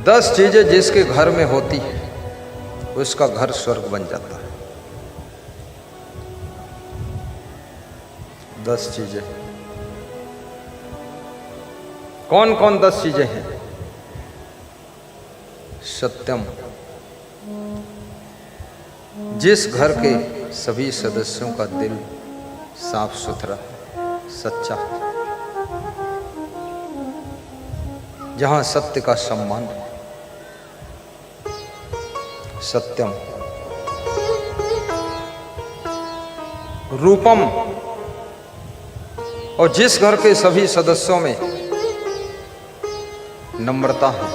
10 चीजें जिसके घर में होती है उसका घर स्वर्ग बन जाता है। 10 चीजें कौन कौन 10 चीजें हैं? सत्यम, जिस घर के सभी सदस्यों का दिल साफ सुथरा सच्चा, जहां सत्य का सम्मान है, सत्यम। रूपम, और जिस घर के सभी सदस्यों में नम्रता है,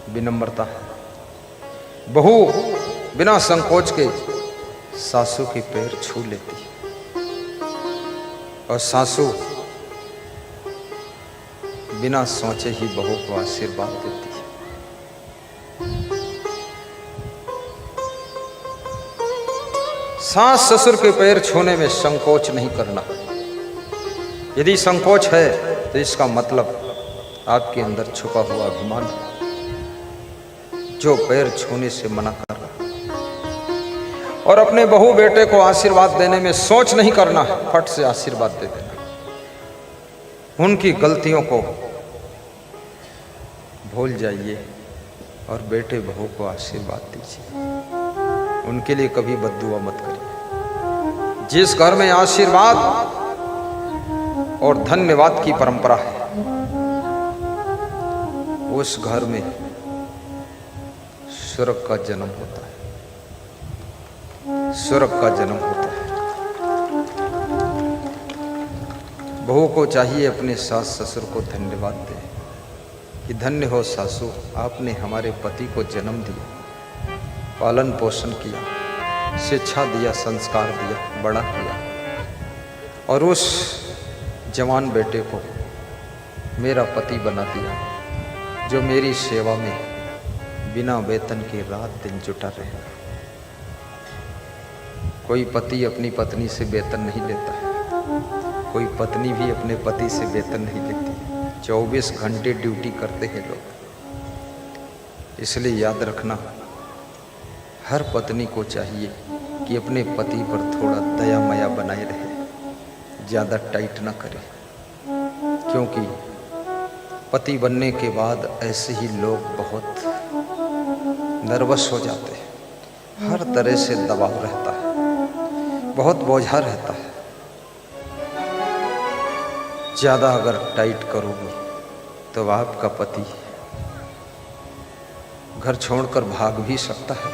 विनम्रता है। बहू बिना संकोच के सासू के पैर छू लेती है और सासू बिना सोचे ही बहू को आशीर्वाद देती है। सास ससुर के पैर छूने में संकोच नहीं करना। यदि संकोच है तो इसका मतलब आपके अंदर छुपा हुआ अभिमान है, जो पैर छूने से मना कर रहा है। और अपने बहू बेटे को आशीर्वाद देने में सोच नहीं करना है, फट से आशीर्वाद दे देना। उनकी गलतियों को भूल जाइए और बेटे बहू को आशीर्वाद दीजिए। उनके लिए कभी बद्दुआ मत करिए। जिस घर में आशीर्वाद और धन्यवाद की परंपरा है, उस घर में स्वर्ग का जन्म होता है, स्वर्ग का जन्म होता है। बहू को चाहिए अपने सास ससुर को धन्यवाद दे कि धन्य हो सासू, आपने हमारे पति को जन्म दिया, पालन पोषण किया, शिक्षा दिया, संस्कार दिया, बड़ा किया, और उस जवान बेटे को मेरा पति बना दिया, जो मेरी सेवा में बिना वेतन के रात दिन जुटा रहे। कोई पति अपनी पत्नी से वेतन नहीं लेता है, कोई पत्नी भी अपने पति से वेतन नहीं लेती है। 24 घंटे ड्यूटी करते हैं लोग। इसलिए याद रखना, हर पत्नी को चाहिए कि अपने पति पर थोड़ा दया माया बनाए रहे, ज़्यादा टाइट ना करे, क्योंकि पति बनने के बाद ऐसे ही लोग बहुत नर्वस हो जाते हैं। हर तरह से दबाव रहता है, बहुत बोझा रहता है। ज़्यादा अगर टाइट करोगे तो आपका पति घर छोड़कर भाग भी सकता है,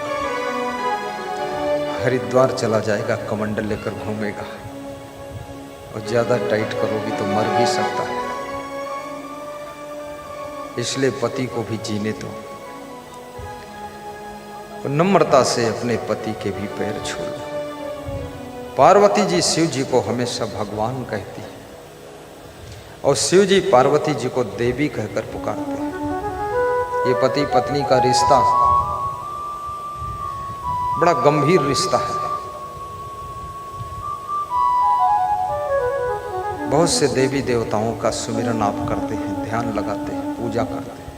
हरिद्वार चला जाएगा, कमंडल लेकर घूमेगा। और ज़्यादा टाइट करोगी तो मर भी सकता है। इसलिए पति को भी जीने दो, तो नम्रता से अपने पति के भी पैर छू लो। पार्वती जी शिव जी को हमेशा भगवान कहती है और शिव जी पार्वती जी को देवी कहकर पुकारते हैं। ये पति पत्नी का रिश्ता बड़ा गंभीर रिश्ता है। बहुत से देवी देवताओं का सुमिरन आप करते हैं, ध्यान लगाते हैं, पूजा करते हैं,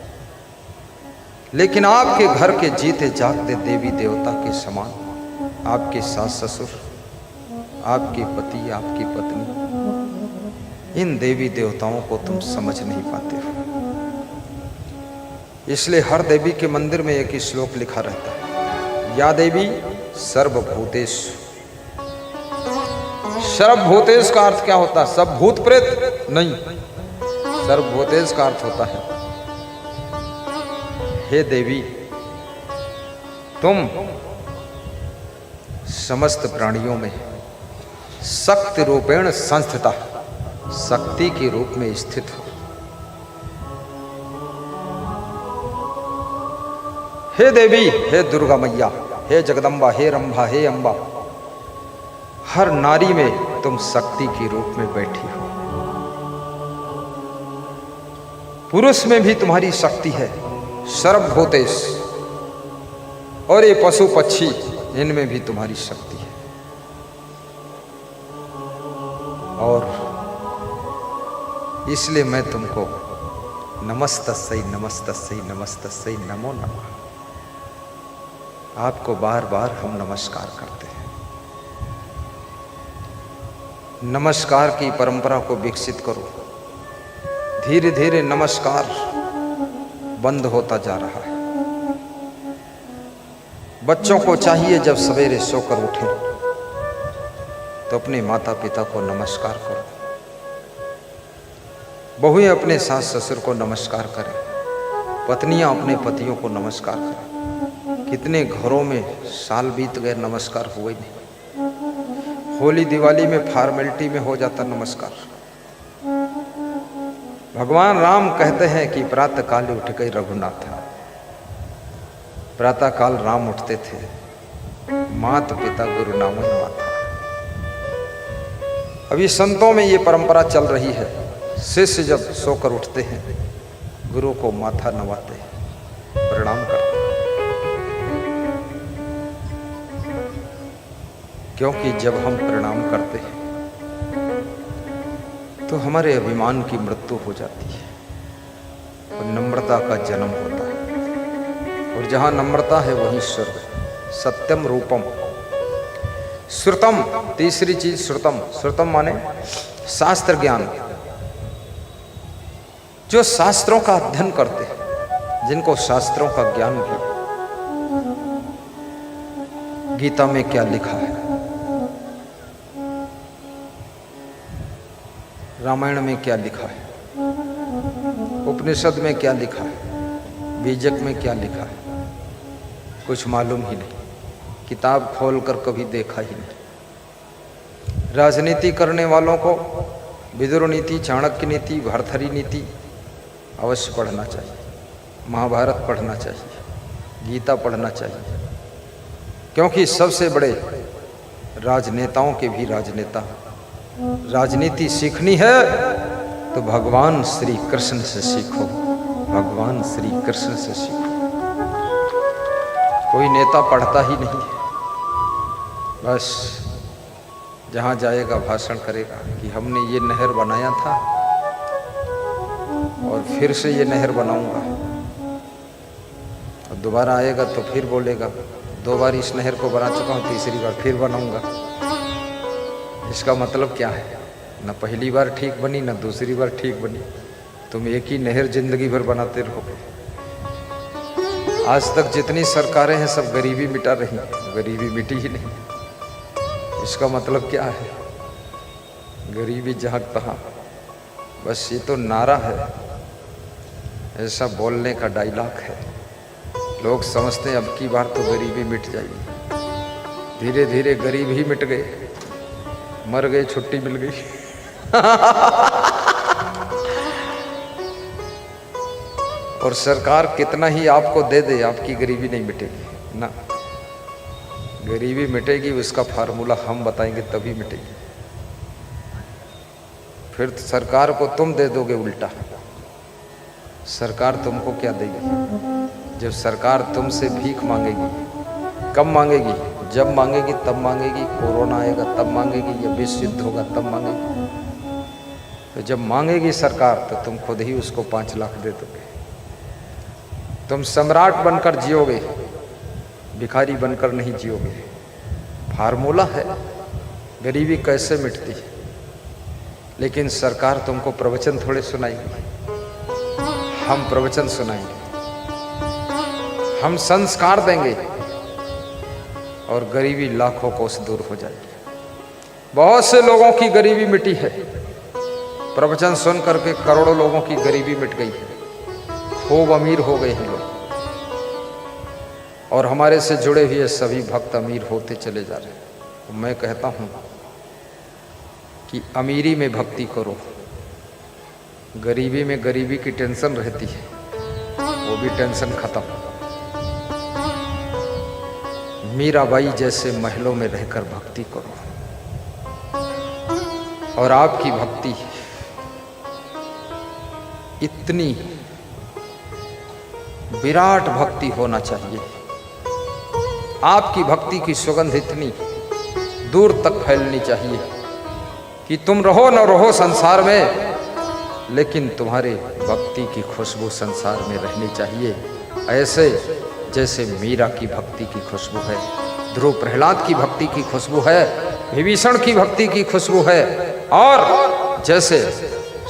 लेकिन आपके घर के जीते जागते देवी देवता के समान आपके सास ससुर, आपके पति, आपकी पत्नी, इन देवी देवताओं को तुम समझ नहीं पाते हो। इसलिए हर देवी के मंदिर में एक ही श्लोक लिखा रहता है, या देवी सर्वभूतेषु। सर्वभूतेषु का अर्थ क्या होता है? सब भूत प्रेत नहीं, सर्वभूतेषु का अर्थ होता है, हे देवी, तुम समस्त प्राणियों में शक्ति रूपेण संस्थिता, शक्ति के रूप में स्थित हो। हे देवी, हे दुर्गा मैया, हे जगदम्बा, हे रंभा, हे अम्बा, हर नारी में तुम शक्ति के रूप में बैठी हो। पुरुष में भी तुम्हारी शक्ति है, सर्वभूतेश, और ये पशु पक्षी, इनमें भी तुम्हारी शक्ति है। और इसलिए मैं तुमको नमस्तस्यै नमस्तस्यै नमस्तस्यै नमो नमः। आपको बार बार हम नमस्कार करते हैं। नमस्कार की परंपरा को विकसित करो। धीरे धीरे नमस्कार बंद होता जा रहा है। बच्चों को चाहिए जब सवेरे सोकर उठें तो अपने माता पिता को नमस्कार करो। बहुएं अपने सास ससुर को नमस्कार करें, पत्नियां अपने पतियों को नमस्कार करें। कितने घरों में साल बीत गए नमस्कार हुए नहीं। होली दिवाली में फॉर्मेलिटी में हो जाता नमस्कार। भगवान राम कहते हैं कि प्रातः काल उठ गए रघुनाथ। प्रातः काल राम उठते थे, माता पिता गुरु नाम माता। अभी संतों में ये परंपरा चल रही है। शिष्य जब सोकर उठते हैं गुरु को माथा नवाते हैं, प्रणाम करते हैं। क्योंकि जब हम प्रणाम करते हैं तो हमारे अभिमान की मृत्यु हो जाती है और नम्रता का जन्म होता है। और जहाँ नम्रता है वहीं स्वर्ग। सत्यम रूपम श्रुतम, तीसरी चीज श्रुतम। श्रुतम माने शास्त्र ज्ञान। जो शास्त्रों का अध्ययन करते हैं, जिनको शास्त्रों का ज्ञान भी। गीता में क्या लिखा है, रामायण में क्या लिखा है, उपनिषद में क्या लिखा है, बीजक में क्या लिखा है, कुछ मालूम ही नहीं। किताब खोलकर कभी देखा ही नहीं। राजनीति करने वालों को विदुर नीति, चाणक्य नीति, भर्तृहरि नीति अवश्य पढ़ना चाहिए। महाभारत पढ़ना चाहिए, गीता पढ़ना चाहिए। क्योंकि सबसे बड़े राजनेताओं के भी राजनेता। राजनीति सीखनी है तो भगवान श्री कृष्ण से सीखो, भगवान श्री कृष्ण से सीखो। कोई नेता पढ़ता ही नहीं है, बस जहाँ जाएगा भाषण करेगा कि हमने ये नहर बनाया था और फिर से ये नहर बनाऊंगा। और दोबारा आएगा तो फिर बोलेगा 2 बार इस नहर को बना चुका हूँ, तीसरी बार फिर बनाऊंगा। इसका मतलब क्या है? न पहली बार ठीक बनी, न दूसरी बार ठीक बनी। तुम एक ही नहर जिंदगी भर बनाते रहोगे। आज तक जितनी सरकारें हैं सब गरीबी मिटा रही हैं, गरीबी मिटी ही नहीं। इसका मतलब क्या है? गरीबी जहाँ तहाँ। बस ये तो नारा है, ऐसा बोलने का डायलॉग है। लोग समझते हैं अब की बार तो गरीबी मिट जाएगी। धीरे धीरे गरीब ही मिट गए, मर गए, छुट्टी मिल गई। और सरकार कितना ही आपको दे दे, आपकी गरीबी नहीं मिटेगी ना। गरीबी मिटेगी उसका फार्मूला हम बताएंगे तभी मिटेगी। फिर तो सरकार को तुम दे दोगे उल्टा। सरकार तुमको क्या देगी? जब सरकार तुमसे भीख मांगेगी, कब मांगेगी? जब मांगेगी तब मांगेगी। कोरोना आएगा तब मांगेगी, या विश्व युद्ध होगा तब मांगेगी। तो जब मांगेगी सरकार तो तुम खुद ही उसको 5 लाख दे दोगे। तुम सम्राट बनकर जियोगे, भिखारी बनकर नहीं जियोगे। फार्मूला है गरीबी कैसे मिटती है। लेकिन सरकार तुमको प्रवचन थोड़े सुनाएगी, हम प्रवचन सुनाएंगे, हम संस्कार देंगे और गरीबी लाखों कोस दूर हो जाएगी। बहुत से लोगों की गरीबी मिटी है। प्रवचन सुन करके करोड़ों लोगों की गरीबी मिट गई है, खूब अमीर हो गए हैं लोग। और हमारे से जुड़े हुए सभी भक्त अमीर होते चले जा रहे हैं। तो मैं कहता हूँ कि अमीरी में भक्ति करो। गरीबी में गरीबी की टेंशन रहती है, वो भी टेंशन खत्म। मीराबाई जैसे महलों में रहकर भक्ति करो। और आपकी भक्ति इतनी विराट भक्ति होना चाहिए। आपकी भक्ति की सुगंध इतनी दूर तक फैलनी चाहिए कि तुम रहो न रहो संसार में, लेकिन तुम्हारे भक्ति की खुशबू संसार में रहनी चाहिए, ऐसे जैसे मीरा की भक्ति की खुशबू है, ध्रुव प्रहलाद की भक्ति की खुशबू है, विभीषण की भक्ति की खुशबू है, और जैसे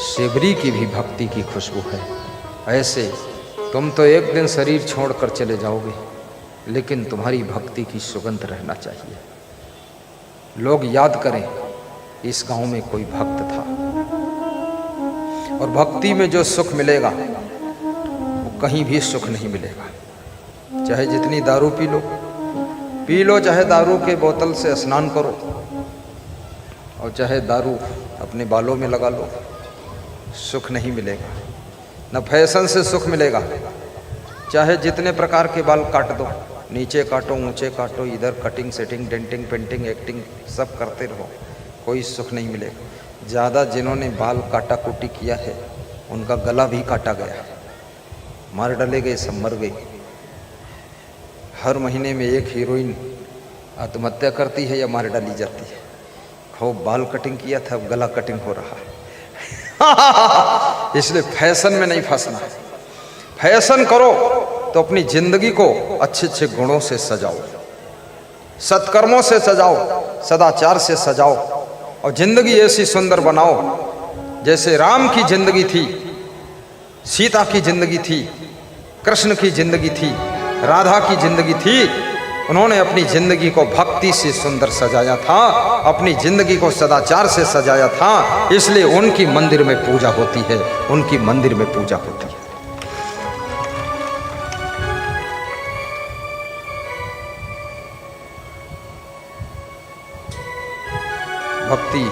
शिवरी की भी भक्ति की खुशबू है। ऐसे तुम तो एक दिन शरीर छोड़कर चले जाओगे, लेकिन तुम्हारी भक्ति की सुगंध रहना चाहिए। लोग याद करें इस गांव में कोई भक्त था, और भक्ति में जो सुख मिलेगा वो कहीं भी सुख नहीं मिलेगा। चाहे जितनी दारू पी लो, चाहे दारू के बोतल से स्नान करो, और चाहे दारू अपने बालों में लगा लो, सुख नहीं मिलेगा। न फैशन से सुख मिलेगा, चाहे जितने प्रकार के बाल काट दो, नीचे काटो, ऊंचे काटो, इधर cutting, setting, denting, painting, acting सब करते रहो, कोई सुख नहीं मिलेगा। ज़्यादा जिन्होंने बाल काटा कुटी किया है उनका गला भी काटा गया, मार डाले गए, सब मर गए। हर महीने में एक हीरोइन आत्महत्या करती है या मार डाली जाती है। खूब बाल कटिंग किया था, अब गला कटिंग हो रहा है। इसलिए फैशन में नहीं फंसना। फैशन करो तो अपनी जिंदगी को अच्छे अच्छे गुणों से सजाओ, सत्कर्मों से सजाओ, सदाचार से सजाओ, और जिंदगी ऐसी सुंदर बनाओ जैसे राम की जिंदगी थी, सीता की जिंदगी थी, कृष्ण की जिंदगी थी, राधा की जिंदगी थी। उन्होंने अपनी जिंदगी को भक्ति से सुंदर सजाया था, अपनी जिंदगी को सदाचार से सजाया था, इसलिए उनकी मंदिर में पूजा होती है, उनकी मंदिर में पूजा होती है। भक्ति,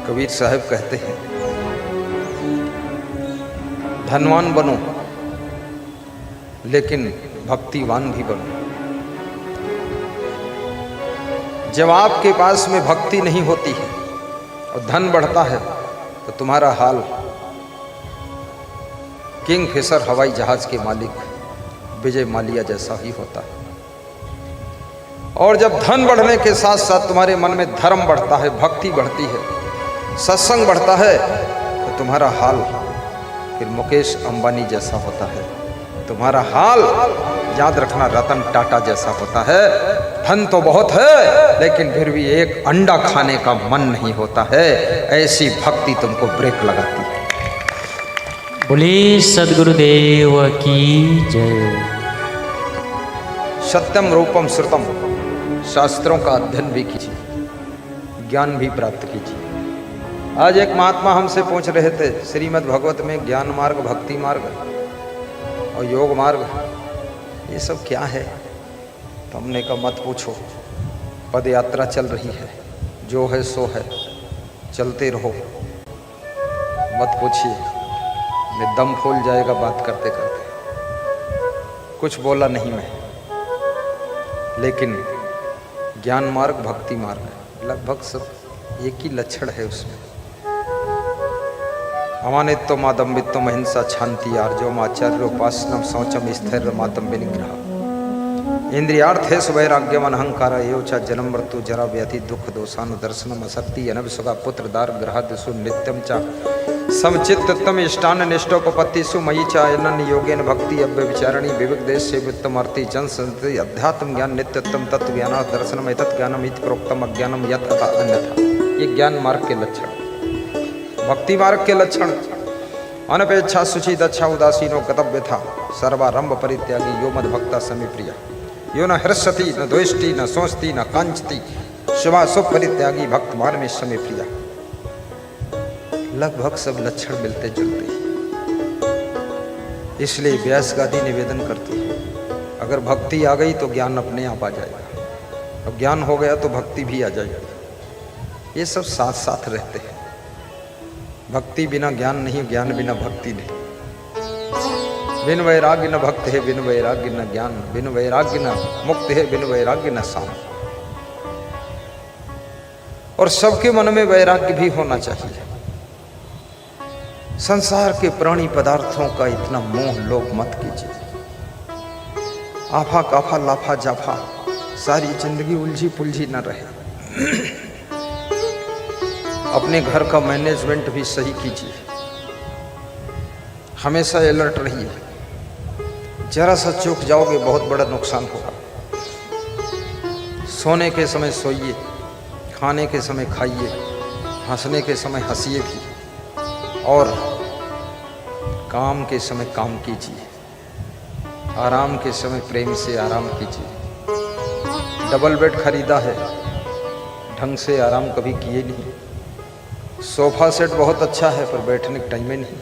कबीर साहब कहते हैं, धनवान बनो लेकिन भक्तिवान भी बनो। जब आपके पास में भक्ति नहीं होती है और धन बढ़ता है तो तुम्हारा हाल किंगफिशर हवाई जहाज के मालिक विजय माल्या जैसा ही होता है। और जब धन बढ़ने के साथ साथ तुम्हारे मन में धर्म बढ़ता है, भक्ति बढ़ती है, सत्संग बढ़ता है, तो तुम्हारा हाल फिर मुकेश अंबानी जैसा होता है। तुम्हारा हाल याद रखना रतन टाटा जैसा होता है। धन तो बहुत है लेकिन फिर भी एक अंडा खाने का मन नहीं होता है। ऐसी भक्ति तुमको ब्रेक लगाती है। बोले सद्गुरुदेव की जय। सत्यम रूपम श्रुतम, शास्त्रों का अध्ययन भी कीजिए, ज्ञान भी प्राप्त कीजिए। आज एक महात्मा हमसे पूछ रहे थे, श्रीमद् भगवत में ज्ञान मार्ग, भक्ति मार्ग और योग मार्ग ये सब क्या है? तो हमने कहा मत पूछो, पद यात्रा चल रही है, जो है सो है, चलते रहो, मत पूछिए, मैं दम फूल जाएगा बात करते करते। कुछ बोला नहीं मैं, लेकिन ज्ञान मार्ग, भक्ति मार्ग लगभग सब एक ही लक्षण है उसमें। अमानित्व मादम्बित्व महिंसा शांति आर्जवम आचार्य उपासनम शौचम स्थिर मातम विनिग्रह इंद्रियार्थेषु वैराग्यम अहंकार एवं जन्म मृत्यु जरा व्याधि दुख दोषानुदर्शनम असक्ति अनभिसुगा पुत्र दार ग्रहादिषु नित्यम च समचित्तम इष्टान निष्ठोपत्तिषु मयि च अनन्य योगेन भक्ति अव्यभिचारिणी विवेक देश से वित्तमर्ति जन संति अध्यात्म ज्ञान नित्यत्म तत्व ज्ञान दर्शनम एतत् ज्ञानम इति प्रोक्तम अज्ञानम यत् अथा अन्यथा। ये ज्ञान मार्ग के लक्षण। भक्ति मार्ग के लक्षण अनपेक्षा शुचि दक्षा उदासीनो गतव्य था सर्वारंभ परित्यागी यो मद भक्ता समी प्रिया यो न हर्षति न द्वेष्टि न सोचती न कांचती शुभाशुभ परित्यागी भक्तमान में समी प्रिया। लगभग सब लक्षण मिलते जुलते, इसलिए व्यास गादी निवेदन करती है, अगर भक्ति आ गई तो ज्ञान अपने आप आ जाएगा, अब ज्ञान हो गया तो भक्ति भी आ जाएगी। ये सब साथ साथ रहते हैं। भक्ति बिना ज्ञान नहीं, ज्ञान बिना भक्ति नहीं। बिन वैराग्य न भक्त है, बिन वैराग्य न ज्ञान, बिन वैराग्य न मुक्त है, बिन वैराग्य न शाम। और सबके मन में वैराग्य भी होना चाहिए। संसार के प्राणी पदार्थों का इतना मोह लोग मत कीजिए। आफा काफा लाफा जाफा सारी जिंदगी उलझी पुलझी न रहे। अपने घर का मैनेजमेंट भी सही कीजिए, हमेशा अलर्ट रहिए। जरा सा चूक जाओगे बहुत बड़ा नुकसान होगा। सोने के समय सोइए, खाने के समय खाइए, हंसने के समय हंसिए भी, और काम के समय काम कीजिए, आराम के समय प्रेम से आराम कीजिए। डबल बेड खरीदा है, ढंग से आराम कभी किए नहीं। सोफा सेट बहुत अच्छा है पर बैठने का टाइम ही नहीं।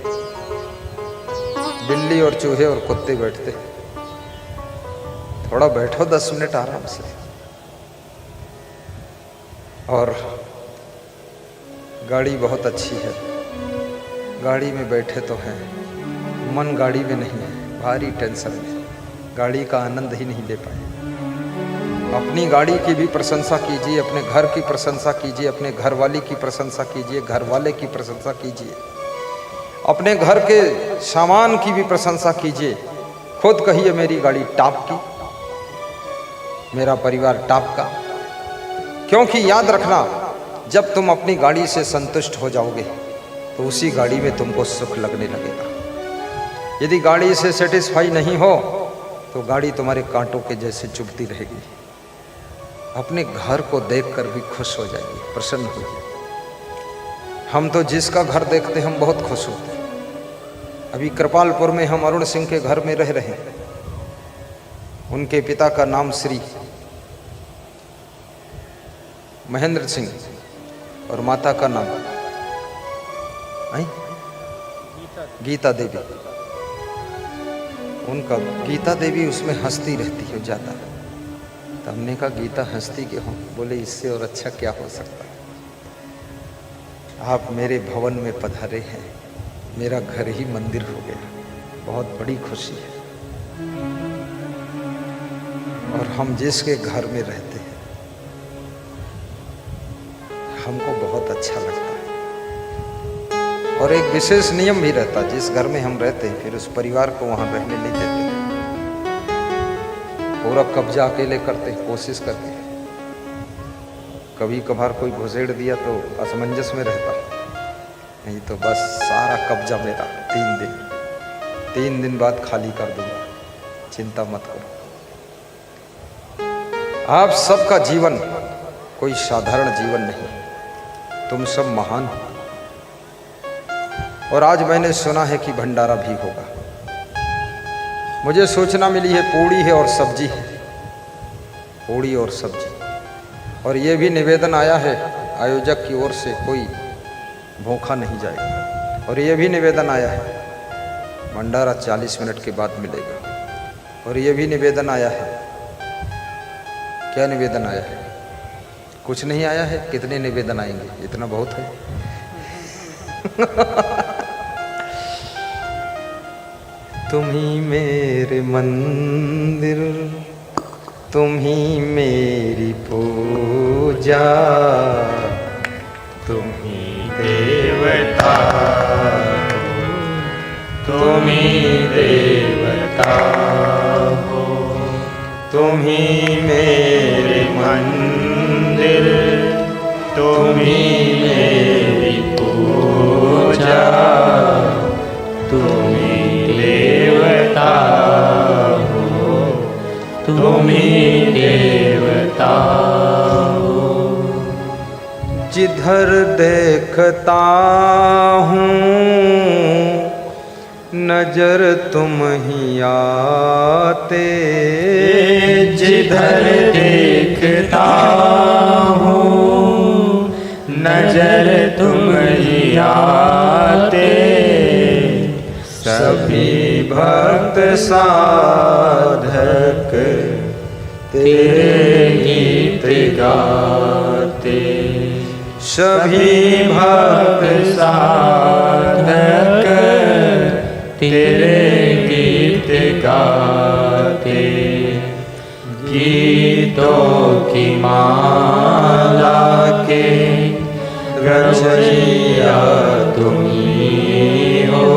बिल्ली और चूहे और कुत्ते बैठते, थोड़ा बैठो 10 मिनट आराम से। और गाड़ी बहुत अच्छी है, गाड़ी में बैठे तो हैं, मन गाड़ी में नहीं है, भारी टेंशन में, गाड़ी का आनंद ही नहीं ले पाए। अपनी गाड़ी की भी प्रशंसा कीजिए, अपने घर की प्रशंसा कीजिए, अपने घरवाली की प्रशंसा कीजिए, घरवाले की प्रशंसा कीजिए, अपने घर के सामान की भी प्रशंसा कीजिए। खुद कहिए मेरी गाड़ी टॉप की, मेरा परिवार टॉप का। क्योंकि याद रखना, जब तुम अपनी गाड़ी से संतुष्ट हो जाओगे तो उसी गाड़ी में तुमको सुख लगने लगेगा। यदि गाड़ी से सेटिस्फाई नहीं हो तो गाड़ी तुम्हारे कांटों के जैसे चुभती रहेगी। अपने घर को देखकर भी खुश हो जाइए, प्रसन्न होइए। हम तो जिसका घर देखते हम बहुत खुश होते हैं। अभी कृपालपुर में हम अरुण सिंह के घर में रह रहे हैं। उनके पिता का नाम श्री महेंद्र सिंह और माता का नाम गीता देवी। उनका गीता देवी उसमें हंसती रहती है ज़्यादा। तो हमने कहा गीता हंसती क्यों हो? बोले इससे और अच्छा क्या हो सकता है। आप मेरे भवन में पधारे हैं, मेरा घर ही मंदिर हो गया, बहुत बड़ी खुशी है। और हम जिसके घर में रहते हैं हमको बहुत अच्छा लगता है। और एक विशेष नियम भी रहता है, जिस घर में हम रहते हैं फिर उस परिवार को वहाँ रहने नहीं देते। पूरा कब्जा अकेले करते हैं, कोशिश करते हैं। कभी कभार कोई घुसेड़ दिया तो असमंजस में रहता, नहीं तो बस सारा कब्जा मेरा। 3 दिन बाद खाली कर दूंगा, चिंता मत करो। आप सबका जीवन कोई साधारण जीवन नहीं, तुम सब महान हो। और आज मैंने सुना है कि भंडारा भी होगा। मुझे सूचना मिली है पूड़ी है और सब्जी है, पूड़ी और सब्जी। और ये भी निवेदन आया है आयोजक की ओर से, कोई भूखा नहीं जाएगा। और ये भी निवेदन आया है भंडारा 40 मिनट के बाद मिलेगा। और ये भी निवेदन आया है, क्या निवेदन आया है? कुछ नहीं आया है। कितने निवेदन आएंगे? इतना बहुत है। तुम ही मेरे मंदिर, तुम ही मेरी पूजा, तुम ही देवता हो, तुम ही देवता हो, तुम ही मेरे मंदिर, तुम ही मेरी पूजा, तुम ही देवता हो, तुम ही देवता हो। जिधर देखता हूँ नजर तुम ही आते, जिधर देखता हूँ नजर तुम ही आते। सभी भक्त साधक तेरे गीत गाते, सभी भक्त साधक तेरे गीत गाते। गीतों की माला के रचैया तुम ही हो,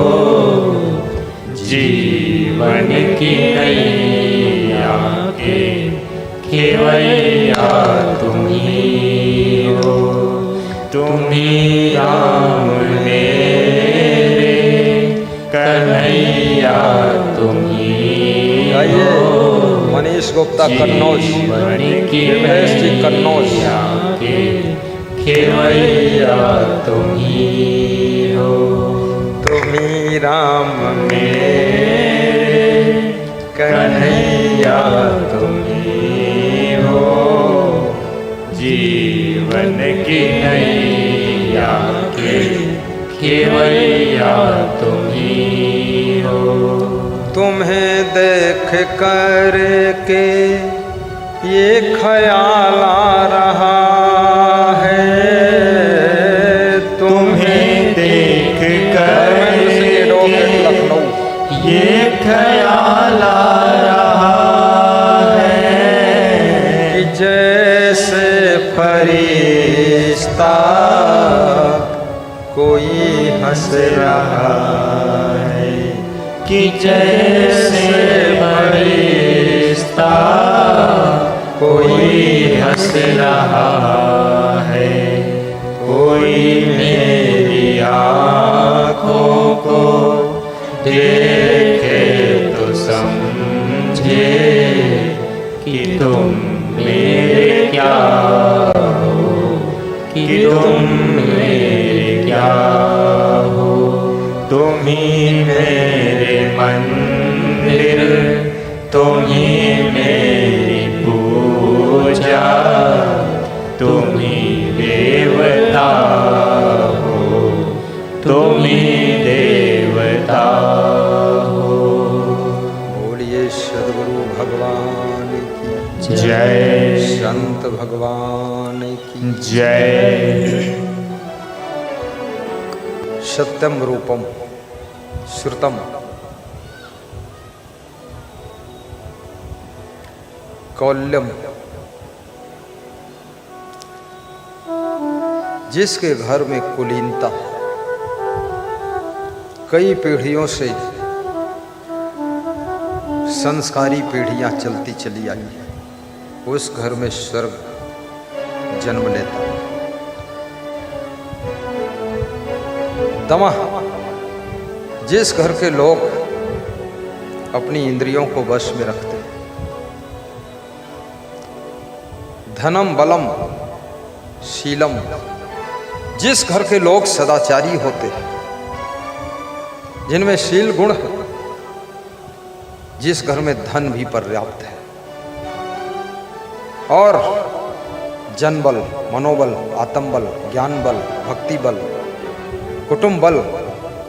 जीवन की नैया के खेवैया तुम ही हो। तुम तुम्ही राम मेरे, कन्हैया तुम्ही गाइए हो। मनीष गुप्ता कन्नौज, जीवन की विमलेश जी कन्नौज। नैया के खेवैया तुम्ही हो। तुम्ही राम मेरे कन्हैया तुम्ही हो। जीवन की नैया के खेवैया तुम्ही हो। तुम्हें देख कर के ये ख्याल आ रहा है, तुम्हें देख कर लखनऊ ये ख्याल आ रहा है कि जैसे फरिश्ता कोई हंस रहा है, कि जैसे फरिश्ता कोई हंस रहा है। कोई मेरी आँखों को देखे तो समझे कि तुम मेरे क्या हो, कि तुम मेरे क्या हो। तुम ही मेरे मंदिर, तुम ही मेरी पूजा, तुम ही देवता हो, तुम ही देवता हो। बोलिए सद्गुरु भगवान की जय, संत भगवान की जय। सत्यम रूपम श्रुतम कौल्यम। जिसके घर में कुलीनता कई पीढ़ियों से संस्कारी पीढ़ियां चलती चली आई है, उस घर में स्वर्ग जन्म लेता है। दमः जिस घर के लोग अपनी इंद्रियों को वश में रखते हैं, धनम बलम शीलम, जिस घर के लोग सदाचारी होते हैं, जिनमें शील गुण है, जिस घर में धन भी पर्याप्त है, और जनबल, मनोबल, आत्मबल, ज्ञान बल, भक्ति बल, कुटुंब बल,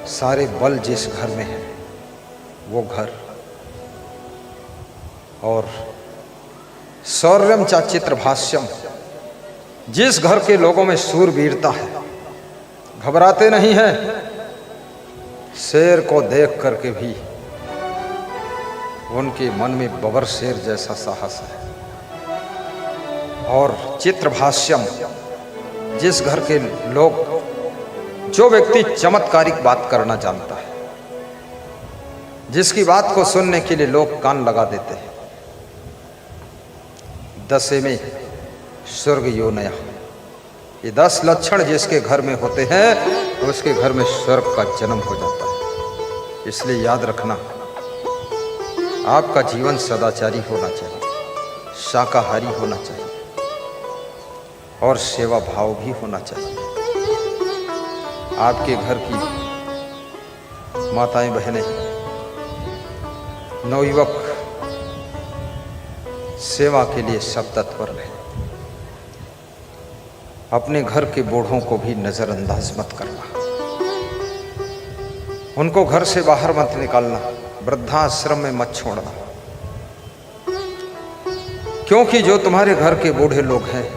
सारे बल जिस घर में है वो घर। और शौर्यम चाचित्र भाष्यम, जिस घर के लोगों में शूरवीरता है, घबराते नहीं हैं, शेर को देख करके भी उनके मन में बबर शेर जैसा साहस है। और चित्रभाष्यम, जिस घर के लोग, जो व्यक्ति चमत्कारिक बात करना जानता है, जिसकी बात को सुनने के लिए लोग कान लगा देते हैं। दशे में स्वर्ग योनया, ये 10 लक्षण जिसके घर में होते हैं तो उसके घर में स्वर्ग का जन्म हो जाता है। इसलिए याद रखना, आपका जीवन सदाचारी होना चाहिए, शाकाहारी होना चाहिए और सेवा भाव भी होना चाहिए। आपके घर की माताएं बहनें, नवयुवक सेवा के लिए सब तत्पर रहे। अपने घर के बूढ़ों को भी नजरअंदाज मत करना, उनको घर से बाहर मत निकालना, वृद्धाश्रम में मत छोड़ना, क्योंकि जो तुम्हारे घर के बूढ़े लोग हैं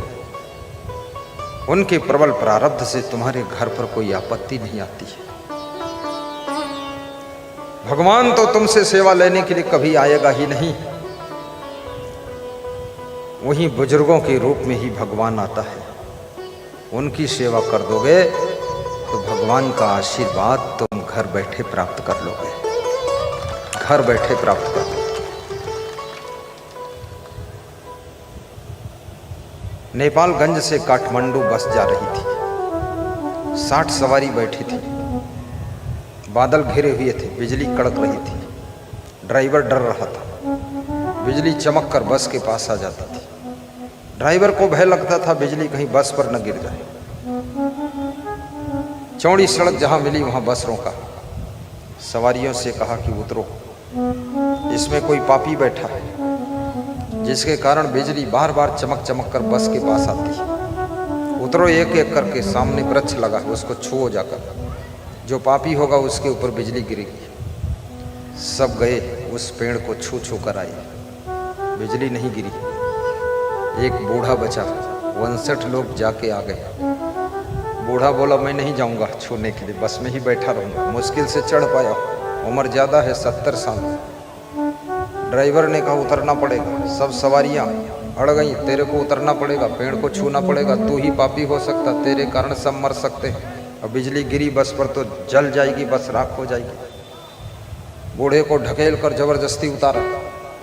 उनके प्रबल प्रारब्ध से तुम्हारे घर पर कोई आपत्ति नहीं आती है। भगवान तो तुमसे सेवा लेने के लिए कभी आएगा ही नहीं, वहीं बुजुर्गों के रूप में ही भगवान आता है। उनकी सेवा कर दोगे तो भगवान का आशीर्वाद तुम घर बैठे प्राप्त कर लोगे, घर बैठे प्राप्त कर लोगे। नेपालगंज से काठमांडू बस जा रही थी। 60 सवारी बैठी थी। बादल घिरे हुए थे, बिजली कड़क रही थी, ड्राइवर डर रहा था। बिजली चमक कर बस के पास आ जाती थी। ड्राइवर को भय लगता था बिजली कहीं बस पर न गिर जाए। चौड़ी सड़क जहां मिली वहां बस रोका, सवारियों से कहा कि उतरो, इसमें कोई पापी बैठा है जिसके कारण बिजली बार बार चमक चमक कर बस के पास आती है। उतरो एक एक करके। सामने वृक्ष लगा है, उसको छुओ जाकर, जो पापी होगा उसके ऊपर बिजली गिरेगी। सब गए, उस पेड़ को छू छू कर आए, बिजली नहीं गिरी। एक बूढ़ा बचा, 59 लोग जाके आ गए। बूढ़ा बोला मैं नहीं जाऊंगा छूने के लिए, बस में ही बैठा रहूंगा, मुश्किल से चढ़ पाया, उम्र ज़्यादा है, 70 साल। ड्राइवर ने कहा उतरना पड़ेगा। सब सवारियां अड़ गई, तेरे को उतरना पड़ेगा, पेड़ को छूना पड़ेगा, तू ही पापी हो सकता, तेरे कारण सब मर सकते हैं। अब बिजली गिरी बस पर तो जल जाएगी, बस राख हो जाएगी। बूढ़े को ढकेल कर जबरदस्ती उतारा।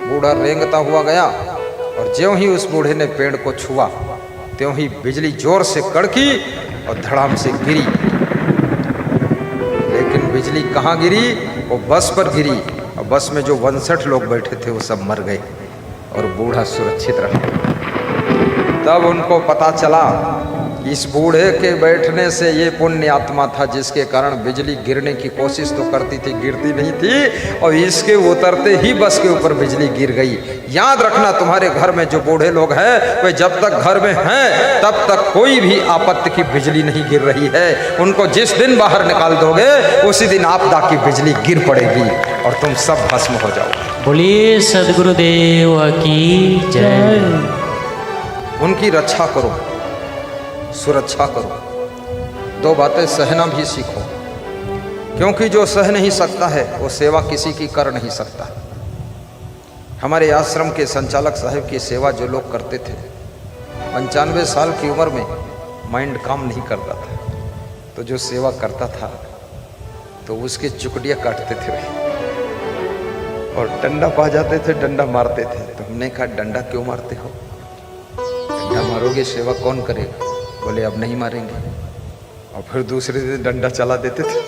बूढ़ा रेंगता हुआ गया और ज्यों ही उस बूढ़े ने पेड़ को छुआ त्यों ही बिजली जोर से कड़की और धड़ाम से गिरी। लेकिन बिजली कहाँ गिरी? वो बस पर गिरी और बस में जो 59 लोग बैठे थे वो सब मर गए और बूढ़ा सुरक्षित रहा। तब उनको पता चला कि इस बूढ़े के बैठने से ये पुण्य आत्मा था जिसके कारण बिजली गिरने की कोशिश तो करती थी, गिरती नहीं थी, और इसके उतरते ही बस के ऊपर बिजली गिर गई। याद रखना, तुम्हारे घर में जो बूढ़े लोग हैं वे जब तक घर में हैं तब तक कोई भी आपत्ति की बिजली नहीं गिर रही है। उनको जिस दिन बाहर निकाल दोगे उसी दिन आपदा की बिजली गिर पड़ेगी और तुम सब भस्म हो जाओ। बोलिए सद्गुरुदेव की जय। उनकी रक्षा करो, सुरक्षा करो। 2 बातें सहना भी सीखो, क्योंकि जो सह नहीं सकता है वो सेवा किसी की कर नहीं सकता। हमारे आश्रम के संचालक साहब की सेवा जो लोग करते थे, 95 साल की उम्र में माइंड काम नहीं करता था, तो जो सेवा करता था तो उसके चुकड़ियाँ काटते थे और डंडा पा जाते थे, डंडा मारते थे। तो हमने कहा डंडा क्यों मारते हो? डंडा मारोगे सेवा कौन करेगा? बोले अब नहीं मारेंगे। और फिर दूसरे दिन डंडा चला देते थे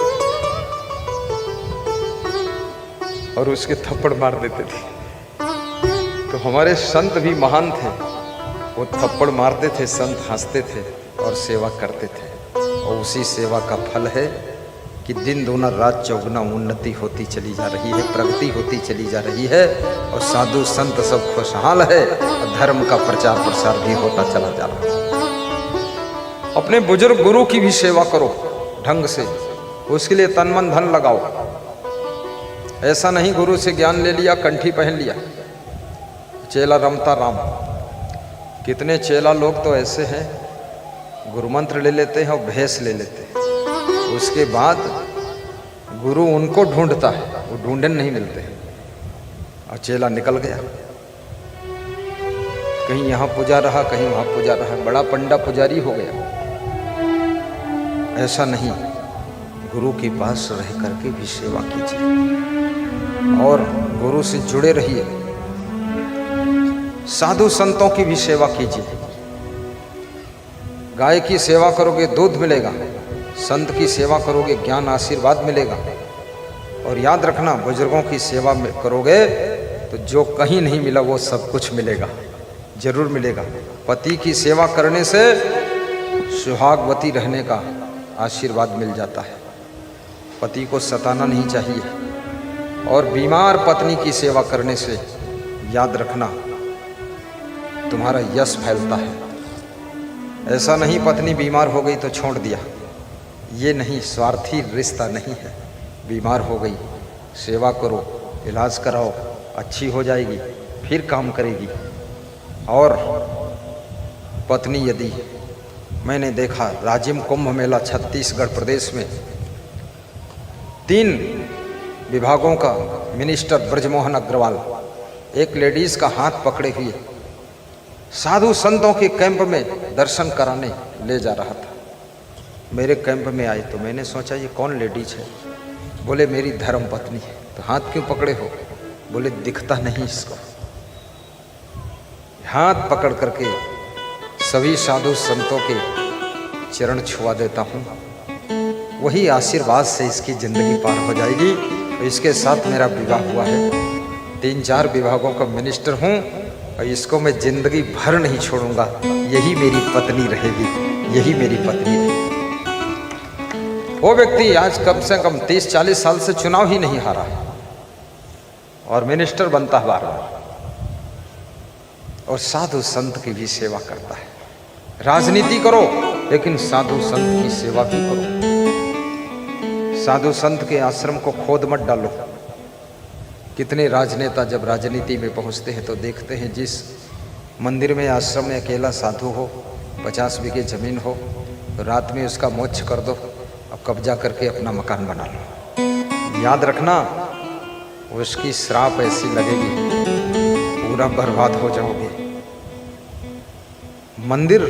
और उसके थप्पड़ मार देते थे। तो हमारे संत भी महान थे, वो थप्पड़ मारते थे, संत हंसते थे और सेवा करते थे। और उसी सेवा का फल है कि दिन दूना रात चौगुना उन्नति होती चली जा रही है, प्रगति होती चली जा रही है और साधु संत सब खुशहाल है और धर्म का प्रचार प्रसार भी होता चला जा रहा है। अपने बुजुर्ग गुरु की भी सेवा करो ढंग से, उसके लिए तन मन धन लगाओ। ऐसा नहीं गुरु से ज्ञान ले लिया, कंठी पहन लिया, चेला रमता राम। कितने चेला लोग तो ऐसे हैं गुरु मंत्र ले लेते हैं और भैंस ले लेते हैं, उसके बाद गुरु उनको ढूंढता है, वो ढूंढने नहीं मिलते और चेला निकल गया, कहीं यहाँ पुजा रहा, कहीं वहाँ पुजा रहा, बड़ा पंडा पुजारी हो गया। ऐसा नहीं, गुरु के पास रह करके भी सेवा कीजिए और गुरु से जुड़े रहिए। साधु संतों की भी सेवा कीजिए। गाय की सेवा करोगे दूध मिलेगा, संत की सेवा करोगे ज्ञान आशीर्वाद मिलेगा। और याद रखना, बुजुर्गों की सेवा में करोगे तो जो कहीं नहीं मिला वो सब कुछ मिलेगा, जरूर मिलेगा। पति की सेवा करने से सुहागवती रहने का आशीर्वाद मिल जाता है, पति को सताना नहीं चाहिए। और बीमार पत्नी की सेवा करने से याद रखना तुम्हारा यश फैलता है। ऐसा नहीं पत्नी बीमार हो गई तो छोड़ दिया, ये नहीं, स्वार्थी रिश्ता नहीं है। बीमार हो गई, सेवा करो, इलाज कराओ, अच्छी हो जाएगी, फिर काम करेगी। और पत्नी यदि, मैंने देखा राजिम कुंभ मेला छत्तीसगढ़ प्रदेश में 3 विभागों का मिनिस्टर ब्रजमोहन अग्रवाल एक लेडीज का हाथ पकड़े हुए साधु संतों के कैंप में दर्शन कराने ले जा रहा था। मेरे कैंप में आए तो मैंने सोचा ये कौन लेडीज है? बोले मेरी धर्म पत्नी है। तो हाथ क्यों पकड़े हो? बोले दिखता नहीं इसको। हाथ पकड़ करके सभी साधु संतों के चरण छुआ देता हूँ वही आशीर्वाद से इसकी ज़िंदगी पार हो जाएगी। तो इसके साथ मेरा विवाह हुआ है, 3-4 विभागों का मिनिस्टर हूँ और इसको मैं ज़िंदगी भर नहीं छोड़ूंगा। यही मेरी पत्नी रहेगी, यही मेरी पत्नी रहेगी। वो व्यक्ति आज कम से कम 30-40 साल से चुनाव ही नहीं हारा और मिनिस्टर बनता है बार-बार, और साधु संत की भी सेवा करता है। राजनीति करो लेकिन साधु संत की सेवा भी करो। साधु संत के आश्रम को खोद मत डालो। कितने राजनेता जब राजनीति में पहुंचते हैं तो देखते हैं जिस मंदिर में आश्रम में अकेला साधु हो, 50 बीघे जमीन हो, तो रात में उसका मोक्ष कर दो, अब कब्जा करके अपना मकान बना लो। याद रखना, उसकी श्राप ऐसी लगेगी, पूरा बर्बाद हो जाओगे। मंदिर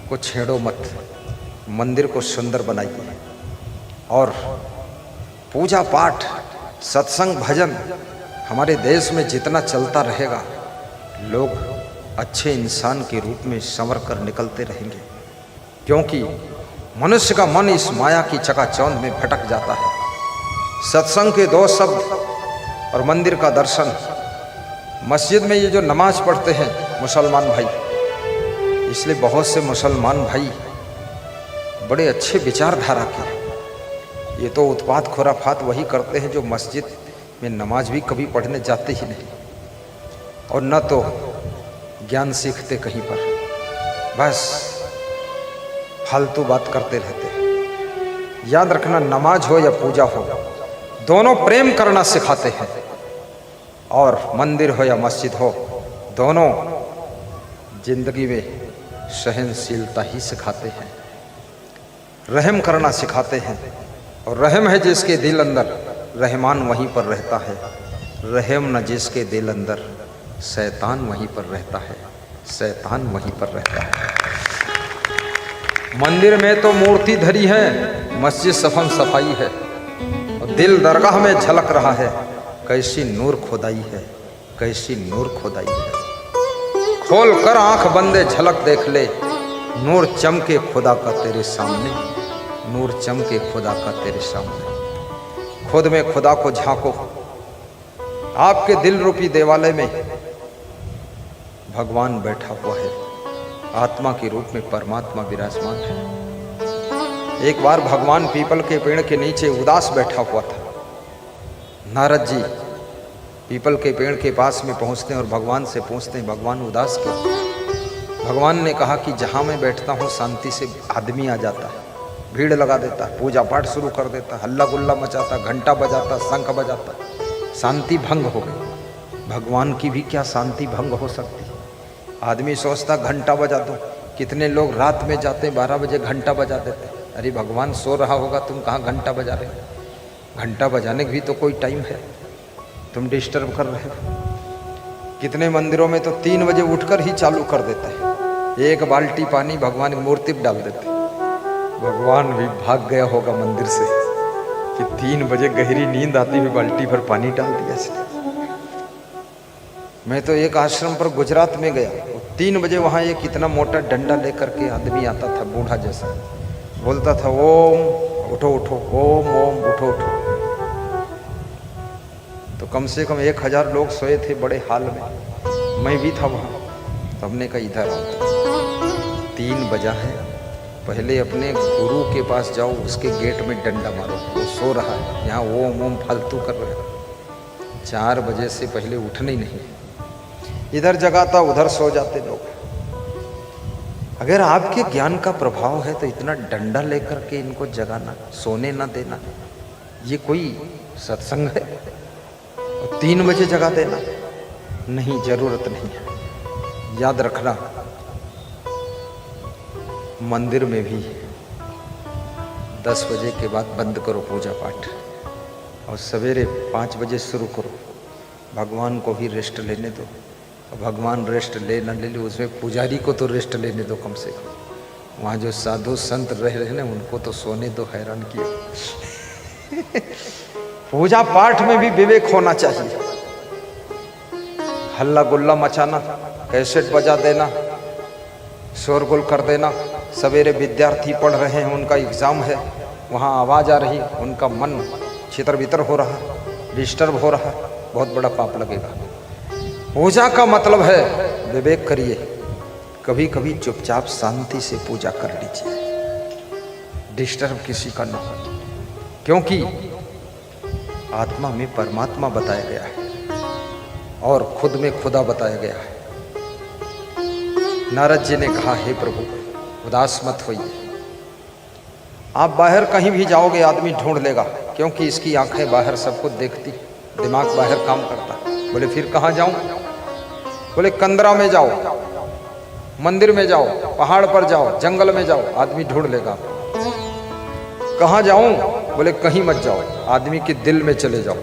को छेड़ो मत, मंदिर को सुंदर बनाइए और पूजा पाठ, सत्संग, भजन हमारे देश में जितना चलता रहेगा, लोग अच्छे इंसान के रूप में संवर कर निकलते रहेंगे। क्योंकि मनुष्य का मन इस माया की चकाचौंध में भटक जाता है। सत्संग के 2 शब्द और मंदिर का दर्शन। मस्जिद में ये जो नमाज पढ़ते हैं मुसलमान भाई, इसलिए बहुत से मुसलमान भाई बड़े अच्छे विचारधारा के, ये तो उत्पात खुराफात वही करते हैं जो मस्जिद में नमाज भी कभी पढ़ने जाते ही नहीं और न तो ज्ञान सीखते कहीं पर, बस फालतू बात करते रहते। याद रखना, नमाज हो या पूजा हो, दोनों प्रेम करना सिखाते हैं, और मंदिर हो या मस्जिद हो, दोनों जिंदगी में सहनशीलता ही सिखाते हैं, रहम करना सिखाते हैं। और रहम है जिसके दिल अंदर, रहमान वहीं पर रहता है। रहम न जिसके दिल अंदर, शैतान वहीं पर रहता है, शैतान वहीं पर रहता है। मंदिर में तो मूर्ति धरी है, मस्जिद सफन सफाई है, और दिल दरगाह में झलक रहा है। कैसी नूर खोदाई है, कैसी नूर खोदाई है। खोल कर आंख बंदे झलक देख ले, नूर चमके खुदा का तेरे सामने, नूर चमके खुदा का तेरे सामने। खुद में खुदा को झांको। आपके दिल रूपी देवालय में भगवान बैठा हुआ है, आत्मा के रूप में परमात्मा विराजमान है। एक बार भगवान पीपल के पेड़ के नीचे उदास बैठा हुआ था। नारद जी पीपल के पेड़ के पास में पहुंचते हैं और भगवान से पूछते हैं, भगवान उदास क्यों? भगवान ने कहा कि जहां मैं बैठता हूं शांति से आदमी आ जाता है, भीड़ लगा देता है, पूजा पाठ शुरू कर देता, हल्ला गुल्ला मचाता, घंटा बजाता, शंख बजाता, शांति भंग हो गई। भगवान की भी क्या शांति भंग हो सकती? आदमी सोचता घंटा बजा दो। कितने लोग रात में जाते 12 बजे घंटा बजा देते। अरे भगवान सो रहा होगा, तुम कहाँ घंटा बजा रहे हो? घंटा बजाने की भी तो कोई टाइम है, तुम डिस्टर्ब कर रहे हो। कितने मंदिरों में तो 3 बजे उठकर ही चालू कर देते हैं, 1 बाल्टी पानी भगवान की मूर्ति पर डाल देते। भगवान भी भाग गया होगा मंदिर से कि 3 बजे गहरी नींद आती हुई बाल्टी भर पानी डाल दिया इसने। मैं तो एक आश्रम पर गुजरात में गया, 3 बजे वहाँ एक इतना मोटा डंडा लेकर के आदमी आता था, बूढ़ा जैसा, बोलता था ओम उठो उठो, ओम ओम उठो उठो। तो कम से कम 1000 लोग सोए थे बड़े हाल में, मैं भी था वहाँ। तो हमने कहा इधर आओ, 3 बजा है, पहले अपने गुरु के पास जाओ, उसके गेट में डंडा मारो, वो सो रहा है, यहाँ ओम ओम फालतू कर रहे हैं। 4 बजे से पहले उठना ही नहीं। इधर जगाता उधर सो जाते लोग। अगर आपके ज्ञान का प्रभाव है तो इतना डंडा लेकर के इनको जगाना, सोने ना देना, ये कोई सत्संग है? और 3 बजे जगा देना, नहीं, जरूरत नहीं है। याद रखना, मंदिर में भी 10 बजे के बाद बंद करो पूजा पाठ और सवेरे 5 बजे शुरू करो। भगवान को भी रेस्ट लेने दो, और भगवान रेस्ट ले न ले, उसमें पुजारी को तो रेस्ट लेने दो कम से कम। वहाँ जो साधु संत रह रहे हैं ना, उनको तो सोने दो, हैरान किया। पूजा पाठ में भी विवेक होना चाहिए। हल्ला गुल्ला मचाना, कैसेट बजा देना, शोरगुल कर देना, सवेरे विद्यार्थी पढ़ रहे हैं, उनका एग्जाम है, वहाँ आवाज़ आ रही, उनका मन छितर बितर हो रहा, डिस्टर्ब हो रहा, बहुत बड़ा पाप लगेगा। पूजा का मतलब है, विवेक करिए, कभी कभी चुपचाप शांति से पूजा कर लीजिए, डिस्टर्ब किसी का ना हो, क्योंकि आत्मा में परमात्मा बताया गया है और खुद में खुदा बताया गया है। नारद जी ने कहा, हे प्रभु उदास मत होइए, आप बाहर कहीं भी जाओगे आदमी ढूंढ लेगा, क्योंकि इसकी आंखें बाहर सब कुछ देखती, दिमाग बाहर काम करता। बोले फिर कहाँ जाऊं? बोले कंदरा में जाओ, मंदिर में जाओ, पहाड़ पर जाओ, जंगल में जाओ, आदमी ढूंढ लेगा। कहाँ जाऊं? बोले कहीं मत जाओ, आदमी के दिल में चले जाओ।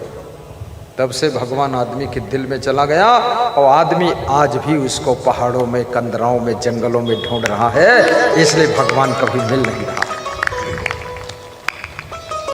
तब से भगवान आदमी के दिल में चला गया और आदमी आज भी उसको पहाड़ों में, कंदराओं में, जंगलों में ढूंढ रहा है, इसलिए भगवान कभी मिल नहीं रहा।